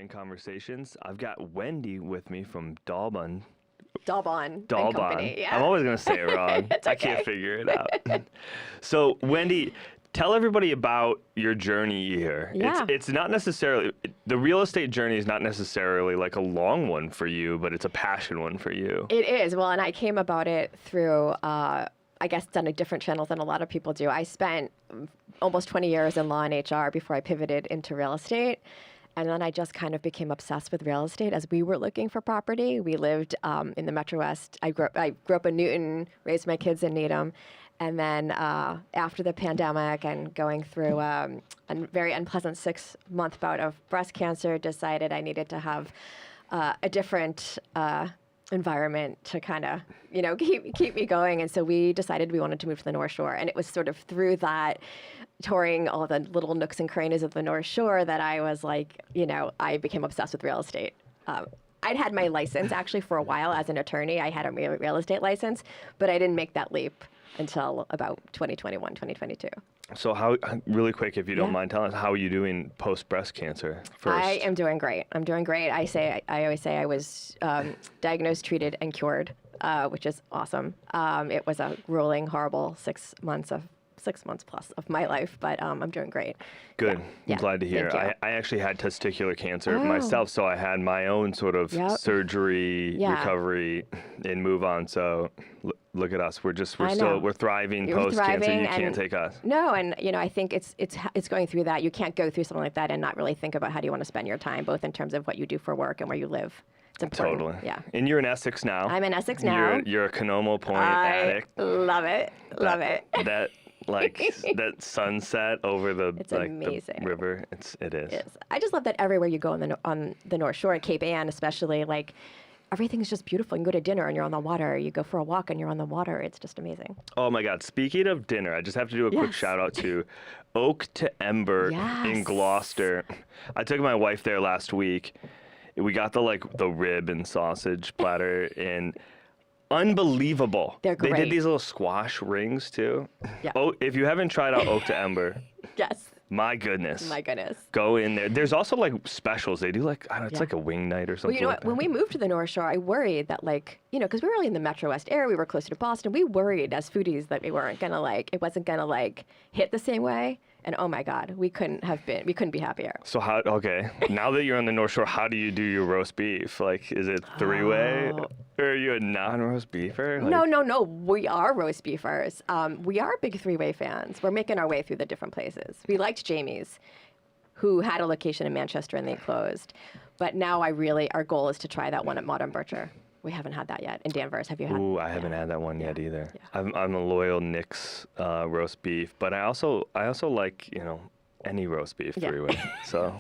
Grand Conversations. I've got Wendy with me from DalBon. DalBon. DalBon. Yeah. I'm always going to say it wrong. It's okay. I can't figure it out. So, Wendy, tell everybody about your journey here. Yeah. It's not necessarily, the real estate journey is not necessarily like a long one for you, but it's a passion one for you. It is. Well, and I came about it through, I guess, done a different channel than a lot of people do. I spent almost 20 years in law and HR before I pivoted into real estate. And then I just kind of became obsessed with real estate as we were looking for property. We lived in the Metro West. I grew up in Newton, raised my kids in Needham. And then after the pandemic and going through a very unpleasant 6-month bout of breast cancer, decided I needed to have a different environment to kind of, keep me going. And so we decided we wanted to move to the North Shore. And it was sort of through that, touring all the little nooks and crannies of the North Shore, that I was like, I became obsessed with real estate. I'd had my license actually for a while as an attorney. I had a real estate license, but I didn't make that leap until about 2021, 2022. So how, really quick, if you don't mind telling us, how are you doing post-breast cancer first? I am doing great. I'm doing great. I always say I was diagnosed, treated, and cured, which is awesome. It was a grueling, horrible 6 months plus of my life, but I'm doing great. Good. Yeah. I'm glad to hear. I actually had testicular cancer myself, so I had my own sort of surgery, recovery, and move on. So look at us. We're thriving post-cancer. You can't take us. No, and I think it's going through that. You can't go through something like that and not really think about how do you want to spend your time, both in terms of what you do for work and where you live. It's important. Totally. Yeah. And you're in Essex now. I'm in Essex now. You're a Canomo Point addict. Love it. Love it. That sunset over the amazing. The river. It is. I just love that everywhere you go on the North Shore, Cape Ann especially, everything's just beautiful. You can go to dinner and you're on the water. You go for a walk and you're on the water. It's just amazing. Oh my God. Speaking of dinner, I just have to do a quick shout out to Oak to Ember in Gloucester. I took my wife there last week. We got the rib and sausage platter and unbelievable. They're great. They did these little squash rings too. Yeah. Oh, if you haven't tried out Oak to Ember. Yes. My goodness. Go in there. There's also specials. They do it's like a wing night or something. Well, you know what? When we moved to the North Shore, I worried that because we were really in the Metro West area, we were closer to Boston. We worried as foodies that we weren't gonna it wasn't gonna hit the same way. And oh my God, we couldn't be happier. So now that you're on the North Shore, how do you do your roast beef? Is it three-way? Or are you a non-roast beefer? No. We are roast beefers. We are big three-way fans. We're making our way through the different places. We liked Jamie's, who had a location in Manchester and they closed. But now our goal is to try that one at Modern Butcher. We haven't had that yet. In Danvers, have you had? Ooh, I haven't had that one yet either. Yeah. I'm a loyal Nick's roast beef, but I also like any roast beef three-way. So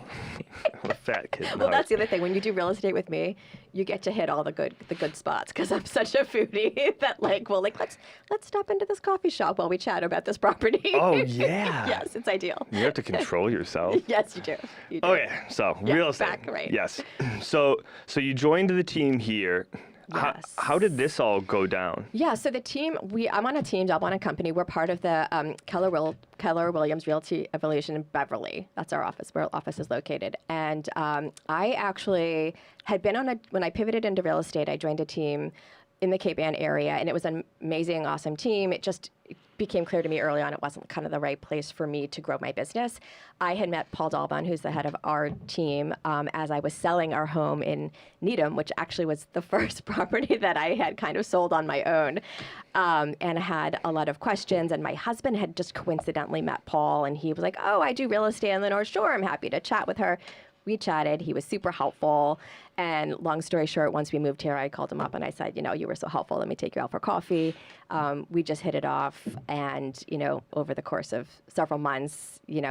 I'm a fat kid. Well, that's the other thing. When you do real estate with me, you get to hit all the good spots because I'm such a foodie that let's stop into this coffee shop while we chat about this property. Oh yeah. Yes, it's ideal. You have to control yourself. Yes, you do. Okay, so real estate. Back, right. Yes. So you joined the team here. Yes. How did this all go down? Yeah, so the team, I'm on a team, DalBon Co. We're part of the Keller Williams Realty Evolution in Beverly. That's our office, where our office is located. And I actually had been when I pivoted into real estate, I joined a team in the Cape Ann area, and it was an amazing, awesome team. It became clear to me early on it wasn't kind of the right place for me to grow my business. I had met Paul DalBon, who's the head of our team, as I was selling our home in Needham, which actually was the first property that I had kind of sold on my own, and had a lot of questions. And my husband had just coincidentally met Paul, and he was like, "Oh, I do real estate on the North Shore. I'm happy to chat with her." We chatted. He was super helpful. And long story short, once we moved here, I called him up and I said, you were so helpful. Let me take you out for coffee. We just hit it off. And, over the course of several months, he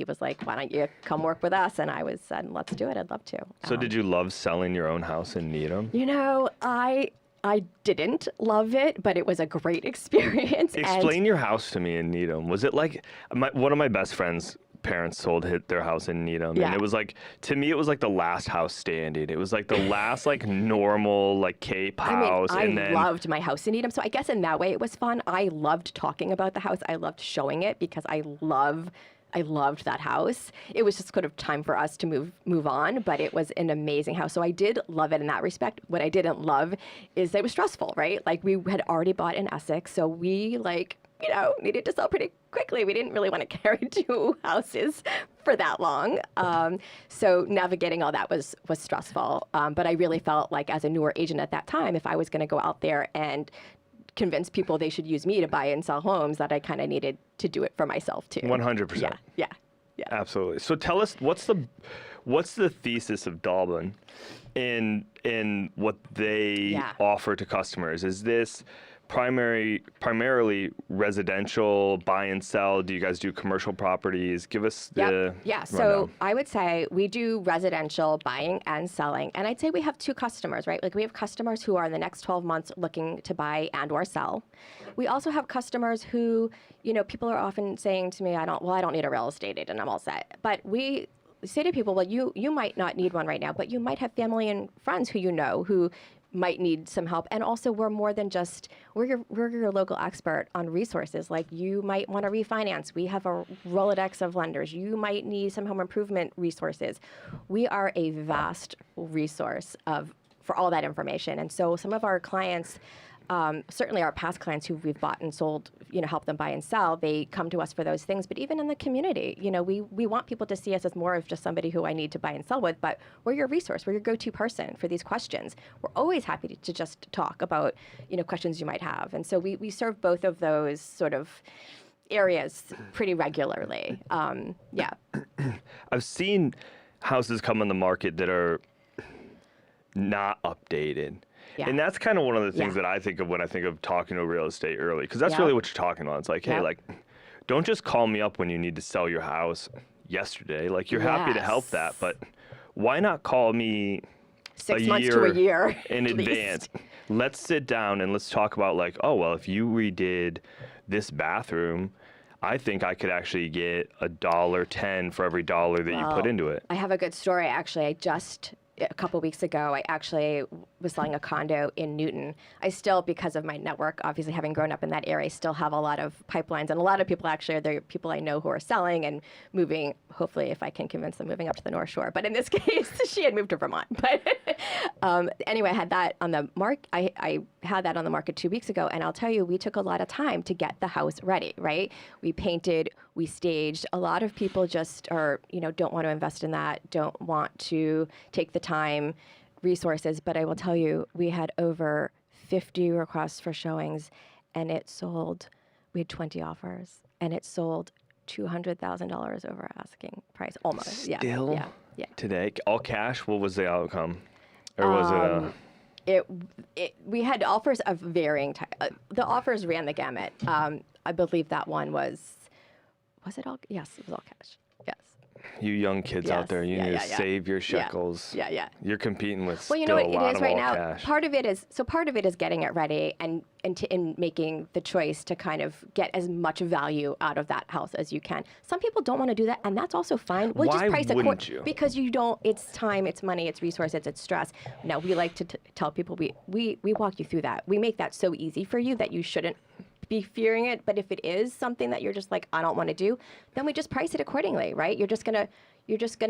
was like, why don't you come work with us? And I said, let's do it. I'd love to. So did you love selling your own house in Needham? I didn't love it, but it was a great experience. Explain your house to me in Needham. Was it one of my best friends' parents sold their house in Needham, and it was to me it was the last house standing. It was the last normal Cape house. I loved my house in Needham, so I guess in that way it was fun. I loved talking about the house. I loved showing it because I love I loved that house. It was just kind of time for us to move on, but it was an amazing house. So I did love it in that respect. What I didn't love is that it was stressful, right? Like we had already bought in Essex, so we needed to sell pretty quickly. We didn't really want to carry 2 houses for that long. So navigating all that was stressful. But I really felt like as a newer agent at that time, if I was going to go out there and convince people they should use me to buy and sell homes, that I kind of needed to do it for myself too. 100%. Yeah. Absolutely. So tell us, what's the thesis of DalBon in what they offer to customers? Is this primarily residential, buy and sell? Do you guys do commercial properties? Give us the rundown. So I would say we do residential buying and selling. And I'd say we have 2 customers, right? Like we have customers who are in the next 12 months looking to buy and or sell. We also have customers who, people are often saying to me, I don't need a real estate agent, I'm all set. But we say to people, well, you might not need one right now, but you might have family and friends who might need some help. And also we're more than just, we're your local expert on resources. Like you might want to refinance. We have a Rolodex of lenders. You might need some home improvement resources. We are a vast resource for all that information. And so some of our clients, certainly our past clients who we've bought and sold, help them buy and sell, they come to us for those things. But even in the community, we want people to see us as more of just somebody who I need to buy and sell with, but we're your resource. We're your go-to person for these questions. We're always happy to just talk about, questions you might have. And so we serve both of those sort of areas pretty regularly. I've seen houses come on the market that are not updated. Yeah. And that's kind of one of the things that I think of when I think of talking to real estate early, because that's really what you're talking about. It's like, hey, don't just call me up when you need to sell your house yesterday. Like, you're happy to help that, but why not call me 6 months to a year in advance? Let's sit down and let's talk about like, oh, well, if you redid this bathroom, I think I could actually get $1.10 for every dollar that you put into it. I have a good story, actually. A couple weeks ago, I actually was selling a condo in Newton. I still, because of my network, obviously having grown up in that area, still have a lot of pipelines. And a lot of people actually, they're people I know who are selling and moving, hopefully if I can convince them, moving up to the North Shore. But in this case, she had moved to Vermont. But anyway, I had that on the market. I had that on the market 2 weeks ago. And I'll tell you, we took a lot of time to get the house ready, right? We painted, we staged. A lot of people just are, don't want to invest in that, don't want to take the time, resources. But I will tell you, we had over 50 requests for showings, and it sold. We had 20 offers, and it sold $200,000 over asking price, almost. Still today, all cash. What was the outcome, or was it? We had offers of varying type. The offers ran the gamut. I believe that one was it all? Yes, it was all cash. Yes. You young kids out there, you need to save your shekels. Yeah. You're competing with well, still a lot of right all now, cash. Part of it is getting it ready and in making the choice to kind of get as much value out of that house as you can. Some people don't want to do that, and that's also fine. We'll Why just price wouldn't you? Because you don't. It's time, it's money, it's resources, it's stress. Now we like to tell people we walk you through that. We make that so easy for you that you shouldn't be fearing it. But if it is something that you're just like, I don't want to do, then we just price it accordingly, right? You're just gonna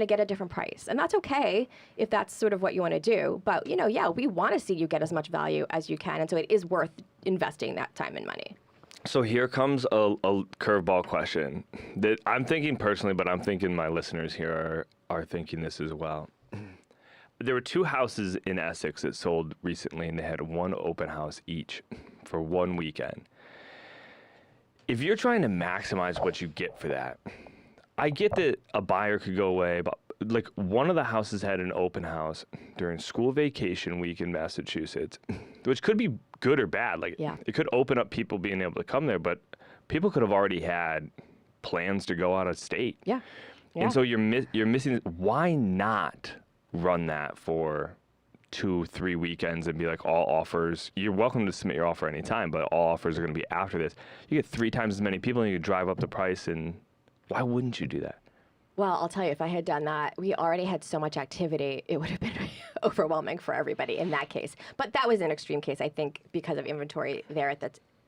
get a different price, and that's okay if that's sort of what you want to do. But we want to see you get as much value as you can, and so it is worth investing that time and money. So here comes a curveball question that I'm thinking personally, but I'm thinking my listeners here are thinking this as well. There were 2 houses in Essex that sold recently, and they had one open house each for one weekend. If you're trying to maximize what you get for that, I get that a buyer could go away, but like one of the houses had an open house during school vacation week in Massachusetts, which could be good or bad. Like it could open up people being able to come there, but people could have already had plans to go out of state. Yeah. And so you're missing. Why not run that for 2-3 weekends and be like, all offers, you're welcome to submit your offer anytime, but all offers are going to be after this. You get 3 times as many people and you could drive up the price, and why wouldn't you do that? Well, I'll tell you, if I had done that, we already had so much activity, it would have been overwhelming for everybody in that case. But that was an extreme case, I think, because of inventory there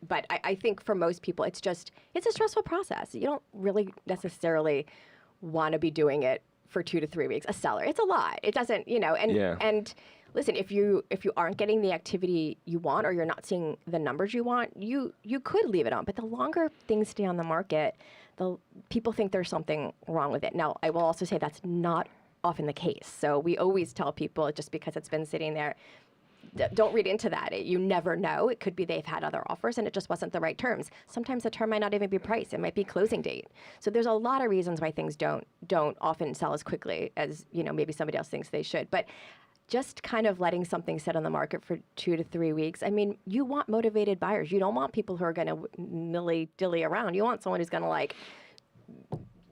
But I think for most people, it's a stressful process. You don't really necessarily want to be doing it for 2 to 3 weeks. A seller, it's a lot. It doesn't, and listen, if you aren't getting the activity you want or you're not seeing the numbers you want, you could leave it on. But the longer things stay on the market, the people think there's something wrong with it. Now, I will also say that's not often the case. So we always tell people just because it's been sitting there, don't read into that. You never know. It could be they've had other offers and it just wasn't the right terms. Sometimes the term might not even be price. It might be closing date. So there's a lot of reasons why things don't often sell as quickly as, maybe somebody else thinks they should. But just kind of letting something sit on the market for 2 to 3 weeks. I mean, you want motivated buyers. You don't want people who are going to dilly around. You want someone who's going to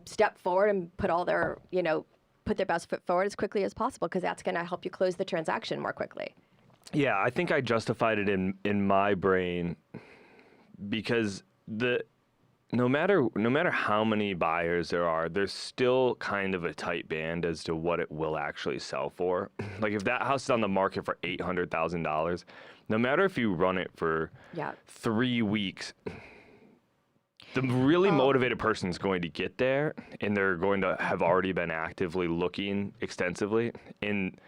step forward and put all their, put their best foot forward as quickly as possible, because that's going to help you close the transaction more quickly. Yeah, I think I justified it in my brain because no matter how many buyers there are, there's still kind of a tight band as to what it will actually sell for. Like if that house is on the market for $800,000, no matter if you run it for 3 weeks, the really motivated person is going to get there, and they're going to have already been actively looking extensively. And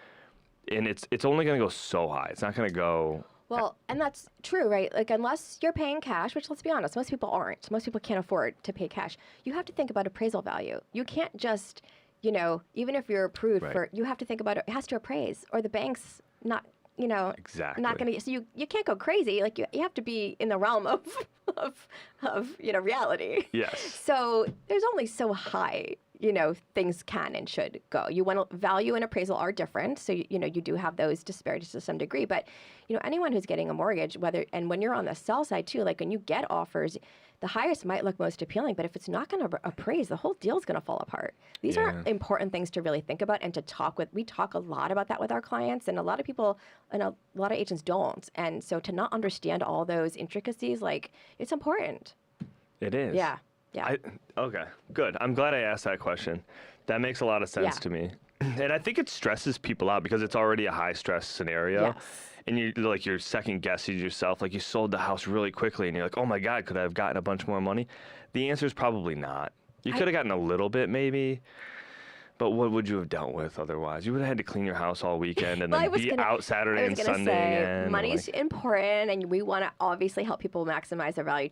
it's only going to go so high. It's not going to go. Well, and that's true, right? Like, unless you're paying cash, which, let's be honest, most people aren't. Most people can't afford to pay cash. You have to think about appraisal value. You can't just, even if you're approved for, you have to think about it has to appraise, or the bank's not, exactly. not going to. So you can't go crazy. Like, you have to be in the realm of reality. Yes. So there's only so high things can and should go. You want to value and appraisal are different. So, you do have those disparities to some degree, but, anyone who's getting a mortgage, and when you're on the sell side too, like when you get offers, the highest might look most appealing, but if it's not going to appraise, the whole deal is going to fall apart. These are important things to really think about and to talk with. We talk a lot about that with our clients, and a lot of people and a lot of agents don't. And so to not understand all those intricacies, like, it's important. It is. Yeah. Yeah. Okay, good. I'm glad I asked that question. That makes a lot of sense to me. And I think it stresses people out because it's already a high stress scenario. Yes. And you're second guessing yourself. Like, you sold the house really quickly and you're like, oh my God, could I have gotten a bunch more money? The answer is probably not. You could have gotten a little bit maybe, but what would you have dealt with otherwise? You would have had to clean your house all weekend and then be out Saturday and Sunday again. Money's important, and we want to obviously help people maximize their value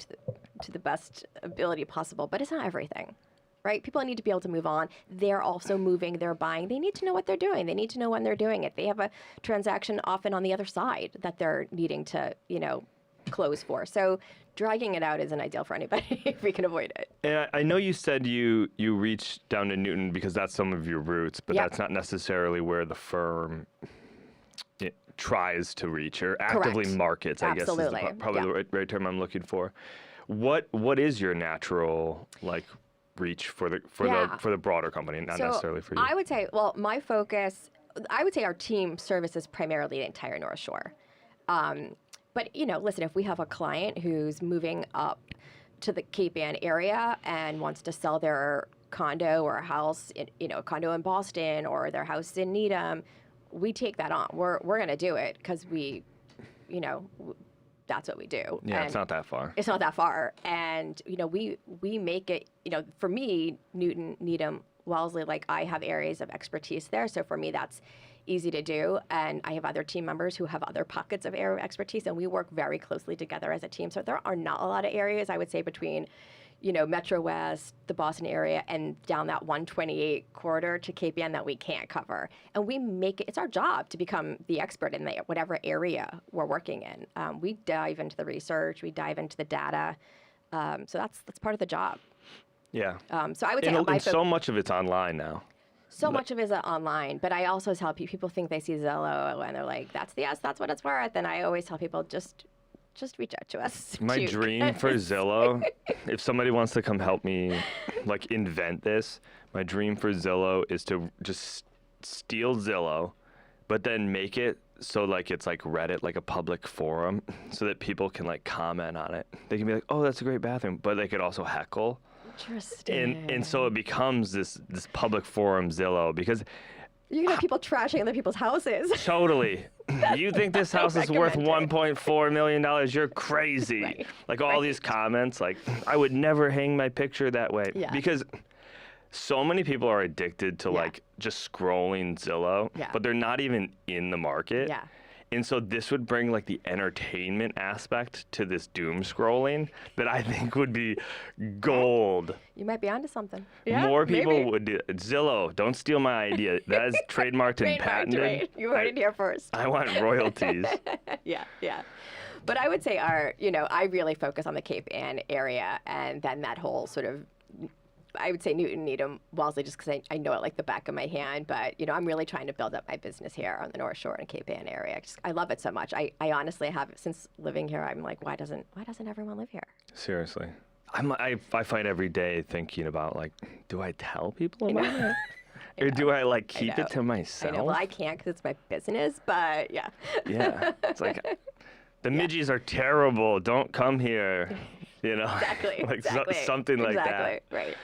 to the best ability possible, but it's not everything, right? People need to be able to move on. They're also moving, they're buying. They need to know what they're doing. They need to know when they're doing it. They have a transaction often on the other side that they're needing to, close for. So dragging it out isn't ideal for anybody if we can avoid it. And I know you said you reached down to Newton because that's some of your roots, but that's not necessarily where the firm tries to reach or actively markets, I guess is probably the right term I'm looking for. What is your natural reach for the broader company, not necessarily for you? I would say, my focus, our team services primarily the entire North Shore. But, listen, if we have a client who's moving up to the Cape Ann area and wants to sell their condo or a house, a condo in Boston or their house in Needham, we take that on. We're going to do it because we, that's what we do. Yeah, and it's not that far. It's not that far. And, we make it, for me, Newton, Needham, Wellesley, I have areas of expertise there. So for me, that's easy to do. And I have other team members who have other pockets of area of expertise, and we work very closely together as a team. So there are not a lot of areas, I would say, between, Metro West, the Boston area, and down that 128 corridor to Cape Ann that we can't cover. And we make it, it's our job to become the expert in whatever area we're working in. We dive into the research, we dive into the data. So that's part of the job. Yeah. So I would say so much of it's online now. So much of it is online, but I also tell people think they see Zillow and they're like, that's what it's worth. And I always tell people, just reach out to us. My dream for Zillow, if somebody wants to come help me invent this, my dream for Zillow is to just steal Zillow, but then make it so it's like Reddit, like a public forum, so that people can comment on it. They can be like, oh, that's a great bathroom, but they could also heckle. Interesting. And so it becomes this public forum Zillow, because You're gonna have people trashing other people's houses. Totally. You think this house is worth recommend $1.4 million? You're crazy. Right. Like all these comments, like, I would never hang my picture that way. Yeah. Because so many people are addicted to like just scrolling Zillow, but they're not even in the market. Yeah. And so this would bring like the entertainment aspect to this doom scrolling that I think would be gold. You might be onto something. More people would do it. Zillow, don't steal my idea. That is trademarked and patented. Right. You heard it here first. I want royalties. Yeah. But I would say I really focus on the Cape Ann area, and then that whole sort of, I would say Newton, Needham, Wellesley, just because I know it like the back of my hand. But, I'm really trying to build up my business here on the North Shore and Cape Ann area. I love it so much. I honestly have, since living here, I'm like, why doesn't everyone live here? Seriously. I fight every day thinking about, like, do I tell people about it? Or do I, like, keep it to myself? I know. Well, I can't because it's my business, but yeah. Yeah. It's like, the midgies are terrible. Don't come here. Exactly. Like exactly. Something like that. Right.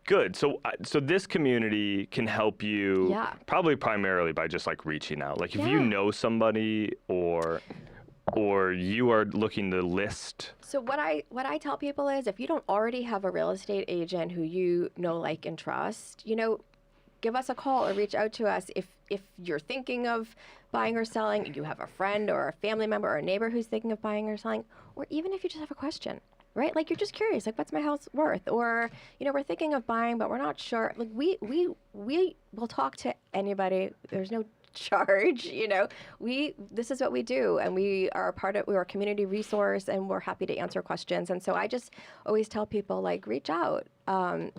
Good. So this community can help you probably primarily by just like reaching out. Like if you know somebody or you are looking to list. So what I tell people is, if you don't already have a real estate agent who you know, like, and trust, give us a call or reach out to us. If you're thinking of buying or selling, you have a friend or a family member or a neighbor who's thinking of buying or selling, or even if you just have a question, right? Like, you're just curious, like, what's my house worth? Or, we're thinking of buying, but we're not sure. Like, we will talk to anybody. There's no charge, this is what we do, and we're a community resource, and we're happy to answer questions. And so I just always tell people, like, reach out.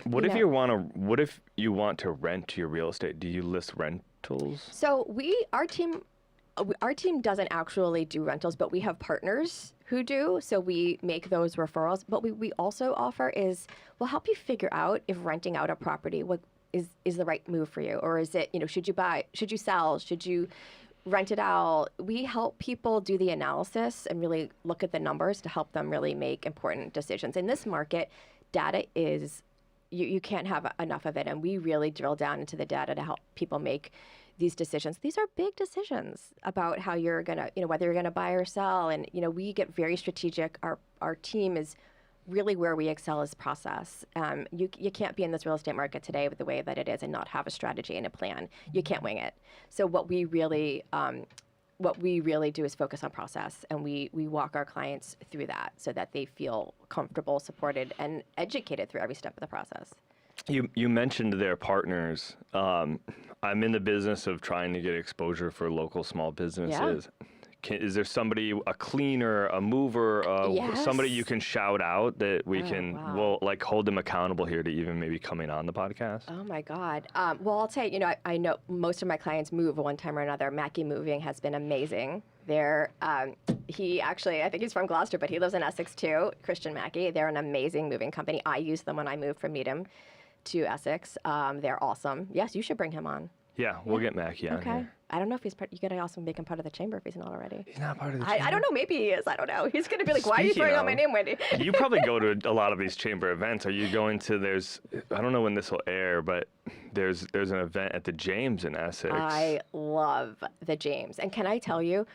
What if you want to rent your real estate? Do you list rentals? So our team doesn't actually do rentals, but we have partners who do. So we make those referrals. But we also offer is, we'll help you figure out if renting out a property is the right move for you, or is it, should you buy, should you sell, should you rent it out? We help people do the analysis and really look at the numbers to help them really make important decisions. In this market, data is, you can't have enough of it, and we really drill down into the data to help people make these decisions. These are big decisions about how you're gonna, whether you're gonna buy or sell, and we get very strategic. Our team is really where we excel is process. You can't be in this real estate market today with the way that it is and not have a strategy and a plan. You can't wing it. So what we really do is focus on process, and we walk our clients through that so that they feel comfortable, supported, and educated through every step of the process. You mentioned their partners. I'm in the business of trying to get exposure for local small businesses. Is there somebody, a cleaner, a mover, somebody you can shout out that we'll like hold them accountable here to even maybe coming on the podcast? Oh my God. Well, I'll tell you, I know most of my clients move one time or another. Mackey Moving has been amazing. He actually, I think he's from Gloucester, but he lives in Essex too, Christian Mackey. They're an amazing moving company. I used them when I moved from Needham to Essex. They're awesome. Yes, you should bring him on. Yeah, we'll get Mackey on here. I don't know if he's part. You gotta also make him part of the chamber if he's not already. He's not part of the chamber. I don't know. Maybe he is. I don't know. He's gonna be like, "Why are you throwing out my name, Wendy?" You probably go to a lot of these chamber events. Are you going to? I don't know when this will air, but there's an event at the James in Essex. I love the James, and can I tell you,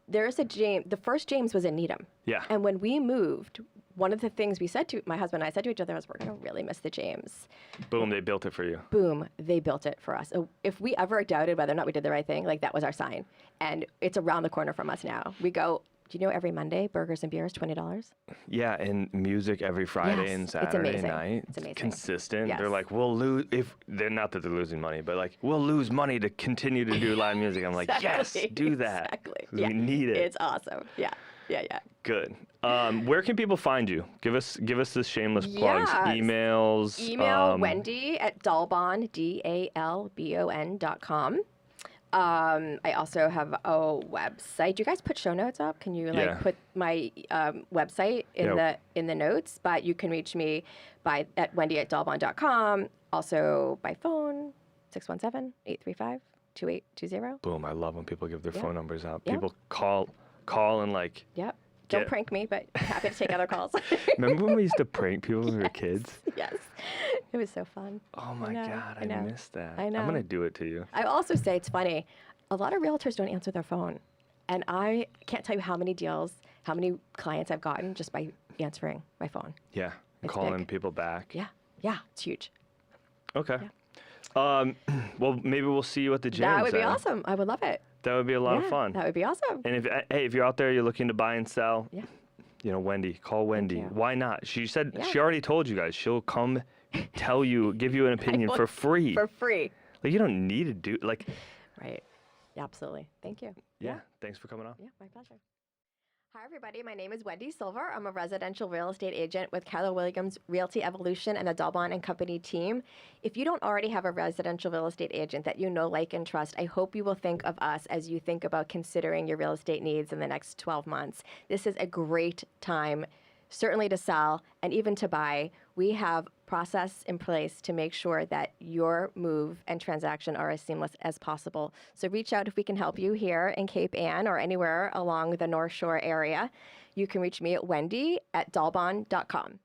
there's a James. The first James was in Needham. Yeah. And when we moved, one of the things my husband and I said to each other was, we're going to really miss the James. Boom, they built it for you. Boom, they built it for us. So if we ever doubted whether or not we did the right thing, like, that was our sign. And it's around the corner from us now. We go, do you know, every Monday, burgers and beers, $20? Yeah, and music every Friday and Saturday night. It's amazing. Consistent. Yes. They're like, we'll lose, not that they're losing money, but like, we'll lose money to continue to do live music. I'm like, yes, do that. Exactly. We need it. It's awesome. Yeah. Good. Where can people find you? Give us the shameless plugs. Emails. Email Wendy at DalBon, DalBon.com. I also have a website. Do you guys put show notes up? Can you put my website in the notes? But you can reach me at Wendy@DalBon.com. Also by phone, 617-835-2820. Boom! I love when people give their phone numbers out. People call and like. Yep. Don't prank me, but happy to take other calls. Remember when we used to prank people when we were kids? Yes. It was so fun. Oh my God, I missed that. I know. I'm gonna do it to you. I also say it's funny. A lot of realtors don't answer their phone, and I can't tell you how many deals, how many clients I've gotten just by answering my phone. Yeah, It's calling big. people back. Yeah, it's huge. Okay. Yeah. Well, maybe we'll see you at the gym. That would be awesome. I would love it. That would be a lot of fun. That would be awesome. And if you're out there, you're looking to buy and sell. Yeah. You know, Wendy, call Wendy. you. Why not? She said she already told you guys. She'll come tell you, give you an opinion for free. For free. Like, you don't need to do, like. Right. Yeah, absolutely. Thank you. Yeah. Thanks for coming on. Yeah, my pleasure. Hi, everybody. My name is Wendy Silver. I'm a residential real estate agent with Keller Williams Realty Evolution and the DalBon Co team. If you don't already have a residential real estate agent that you know, like, and trust, I hope you will think of us as you think about considering your real estate needs in the next 12 months. This is a great time, certainly to sell and even to buy. We have process in place to make sure that your move and transaction are as seamless as possible. So reach out if we can help you here in Cape Ann or anywhere along the North Shore area. You can reach me at Wendy at DalBon.com.